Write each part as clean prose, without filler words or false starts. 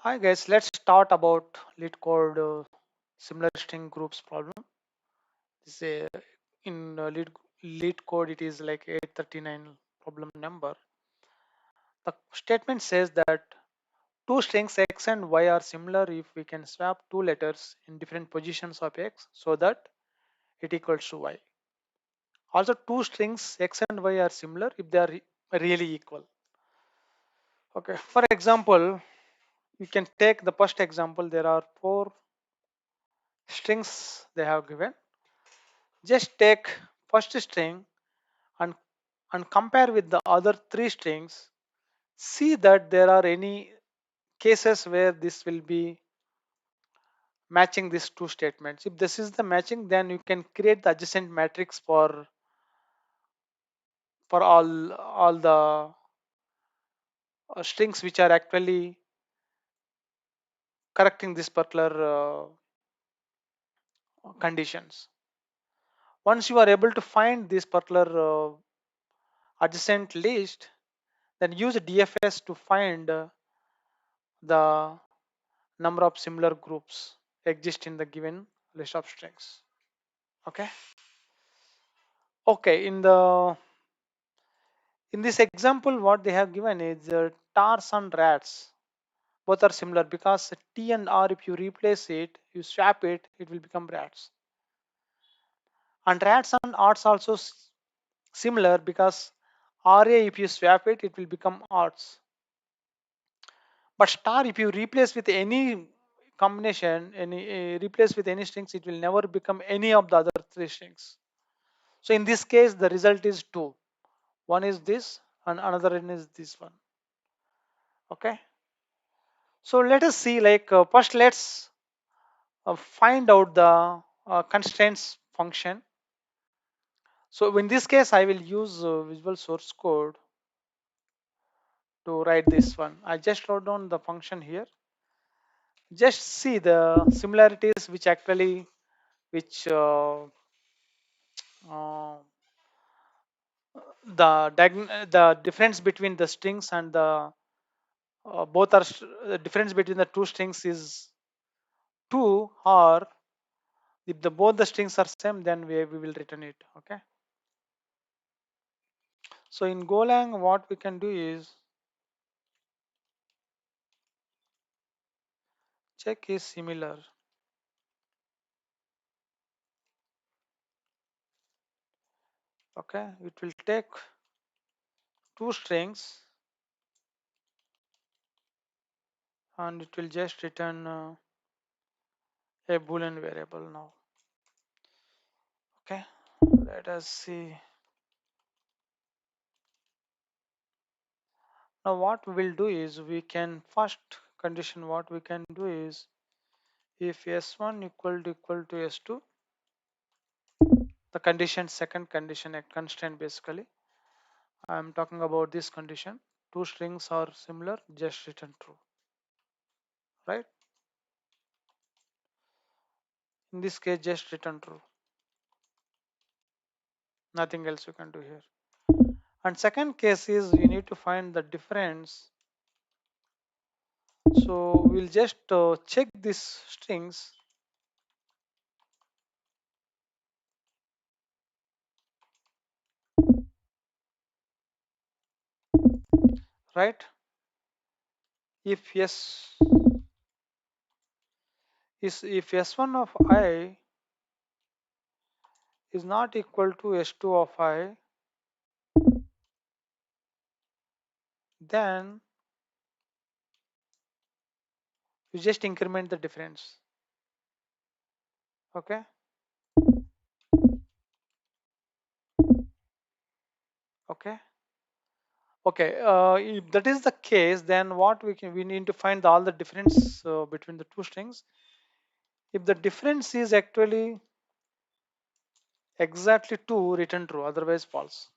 Hi guys, let's start about lead code similar string groups problem. This in lead code it is like 839 problem number. The statement says that two strings x and y are similar if we can swap two letters in different positions of x so that it equals to y. Also two strings x and y are similar if they are really equal. Okay, for example, you can take the first example. There are four strings they have given. Just take first string and compare with the other three strings. See that there are any cases where this will be matching these two statements. If this is the matching, then you can create the adjacent matrix for all the strings which are actually correcting this particular conditions. Once you are able to find this particular adjacent list, then use DFS to find the number of similar groups exist in the given list of strings. Okay. Okay. In this example, what they have given is tars and rats. Both are similar because T and R, if you replace it, you swap it, it will become rats. And rats and arts also similar because RA, if you swap it, it will become arts. But star, if you replace with any combination, replace with any strings, it will never become any of the other three strings. So in this case, the result is two. One is this, and another one is this one. Okay. So let us see. First, let's find out the constraints function. So in this case, I will use Visual Source Code to write this one. I just wrote down the function here. Just see the similarities which the difference between the strings and the both are the difference between the two strings is 2, or if the both the strings are same, then we will return it. Okay. So in Golang, what we can do is check is similar. Okay, it will take two strings and it will just return a boolean variable now. Okay, let us see. Now what we will do is we can first condition, what we can do is if s1 equal to s2, the condition, second condition, a constraint basically. I am talking about this condition. Two strings are similar, just return true, right? In this case, just return true. Nothing else you can do here. And second case is you need to find the difference. So we'll just check these strings, right? If yes, if s1 of I is not equal to s2 of I, then you just increment the difference. Okay. Okay. Okay. If that is the case, then what we need to find all the difference between the two strings. If the difference is actually exactly 2, return true, otherwise false.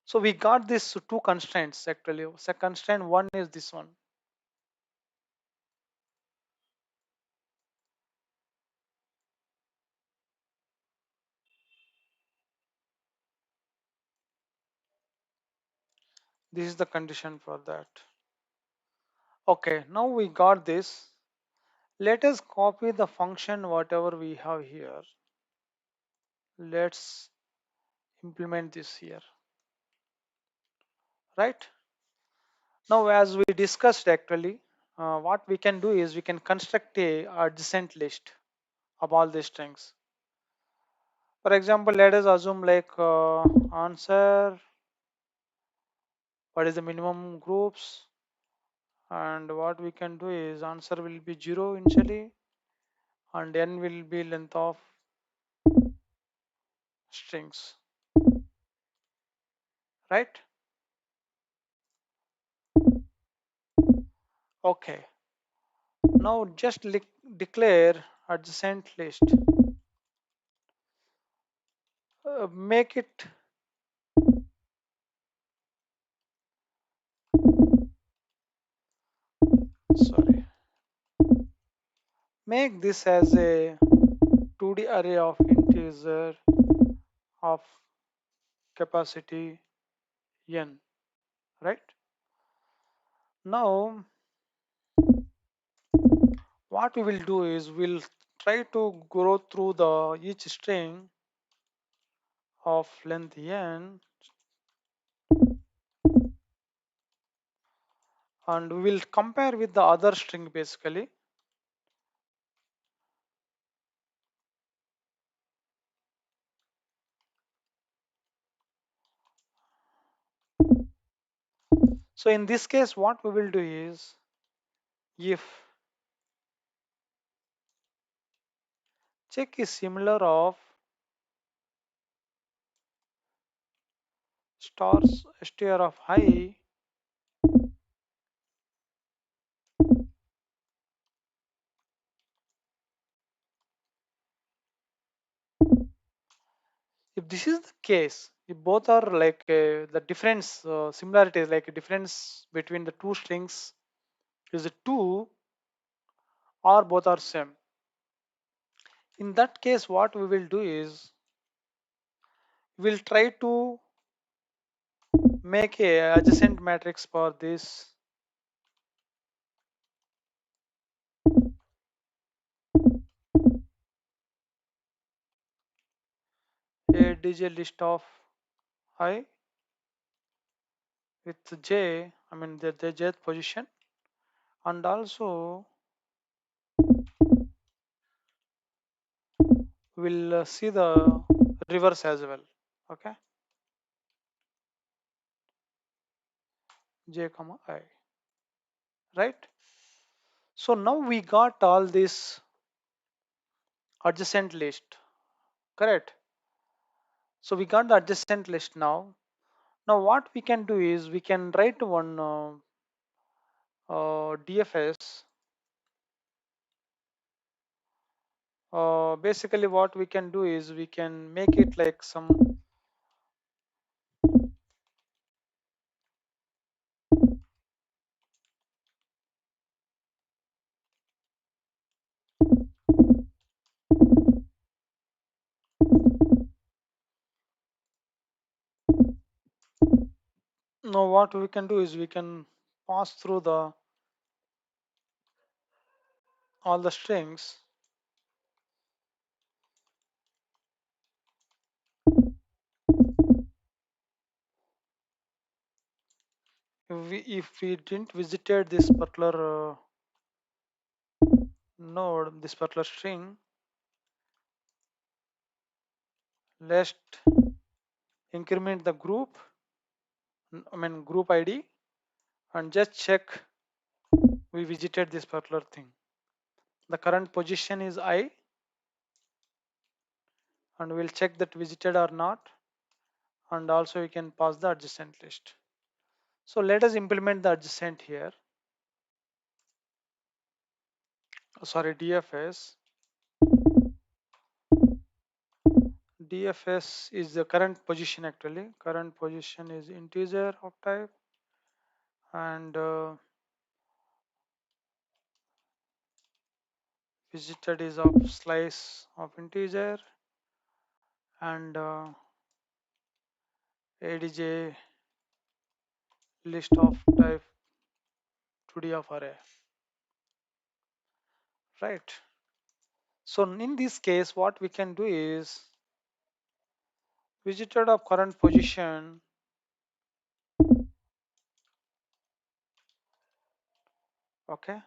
So we got these two constraints actually. So constraint one is this one. This is the condition for that. Okay, now we got this. Let us copy the function whatever we have here. Let's implement this here, right? Now, as we discussed actually, what we can do is we can construct a adjacent list of all these strings. For example, let us assume like answer, what is the minimum groups, and what we can do is answer will be 0 initially, and n will be length of strings, right? Okay, now just declare adjacent list. Make it, sorry, make this as a 2D array of integer of capacity n, right? Now what we will do is we'll try to go through the each string of length n, and we will compare with the other string basically. So in this case what we will do is if check is similar of stars str of high, if this is the case, if both are like the difference similarity is like a difference between the two strings is a 2 or both are same, in that case what we will do is we'll try to make a adjacent matrix for this a DJ list of I with j, I mean the jth position, and also we'll see the reverse as well. Okay, j comma I, right? So now we got all this adjacent list, correct? So we got the adjacent list now. Now what we can do is we can write one DFS. Basically what we can do is we can make it like some, now what we can do is we can pass through the all the strings. If we didn't visited this particular node, this particular string, let's increment the group, I mean group ID, and just check we visited this particular thing. The current position is I, and we'll check that visited or not, and also we can pass the adjacent list. So let us implement the adjacent here. Sorry, DFS. DFS is the current position actually. Current position is integer of type, and visited is of slice of integer, and ADJ list of type 2D of array, right? So in this case, what we can do is visited of current position. Okay,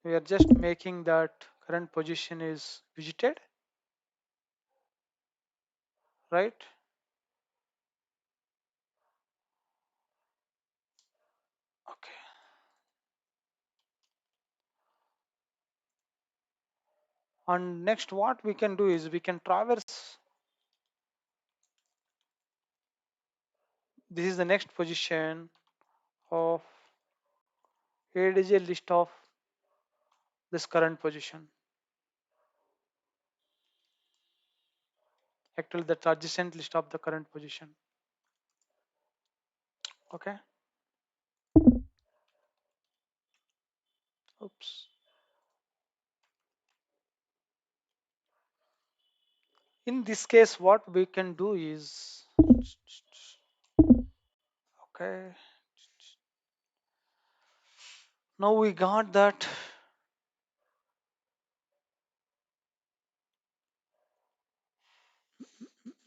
we are just making that current position is visited, right? Okay. And next, what we can do is we can traverse. This is the next position of a list of this current position. Actually, the adjacent list of the current position. Okay. Oops. In this case, what we can do is, okay, now we got that.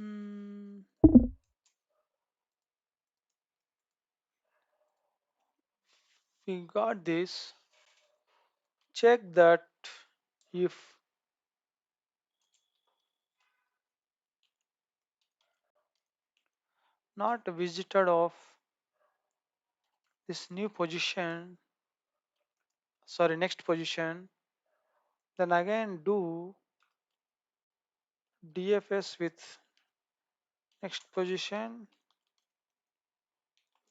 mm, we got this. Check that if not visited of this new position, sorry, next position, then again do DFS with next position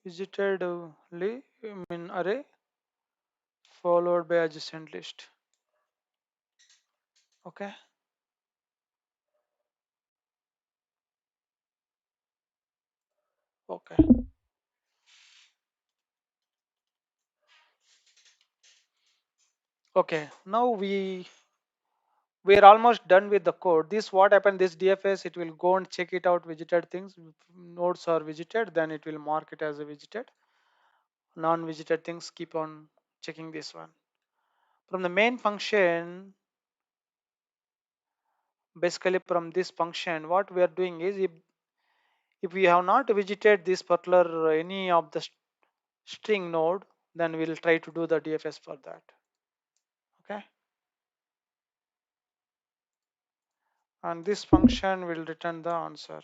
visited array followed by adjacent list. Okay. Okay. Okay. Now we're almost done with the code. This what happened, this DFS, it will go and check it out visited things. If nodes are visited, then it will mark it as a visited. Non-visited things keep on checking this one. From the main function, basically from this function, what we are doing is if we have not visited this particular any of the string node, then we'll try to do the DFS for that. Okay. And this function will return the answer.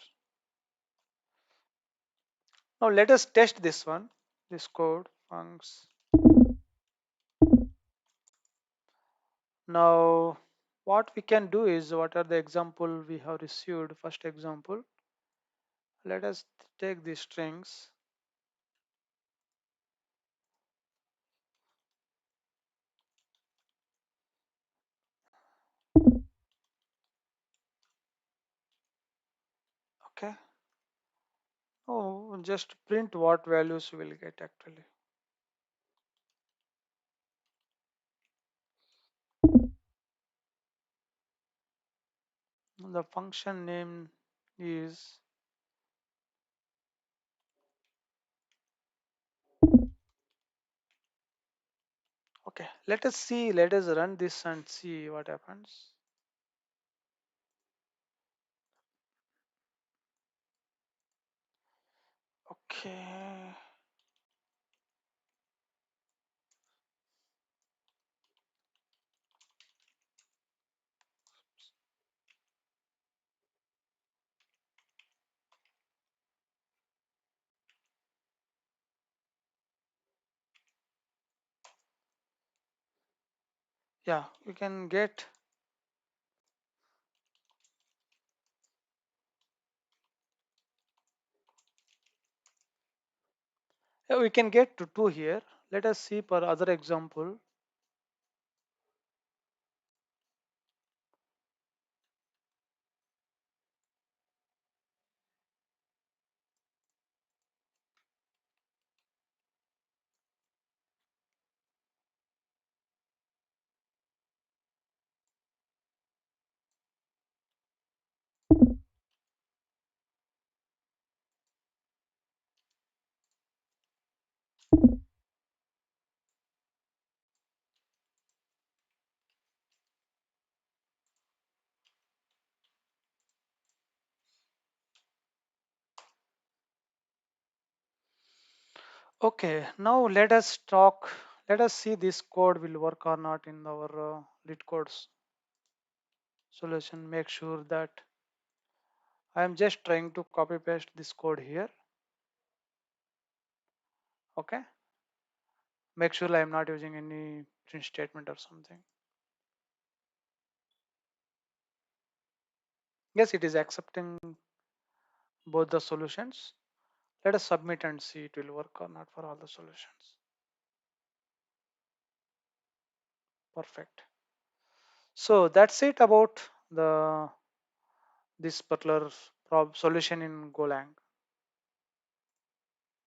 Now let us test this one, this code funcs. Now what we can do is, what are the example we have received? First example, let us take these strings. Okay. Oh, just print what values we will get actually. The function name is, okay. Let us see, let us run this and see what happens. Okay. Yeah, we can get, yeah, we can get to 2 here. Let us see for other example. Okay, now let us see this code will work or not in our lead codes solution. Make sure that I am just trying to copy paste this code here. Okay, make sure I am not using any print statement or something. Yes, it is accepting both the solutions. Let us submit and see it will work or not for all the solutions. Perfect. So that's it about the this particular solution in Golang.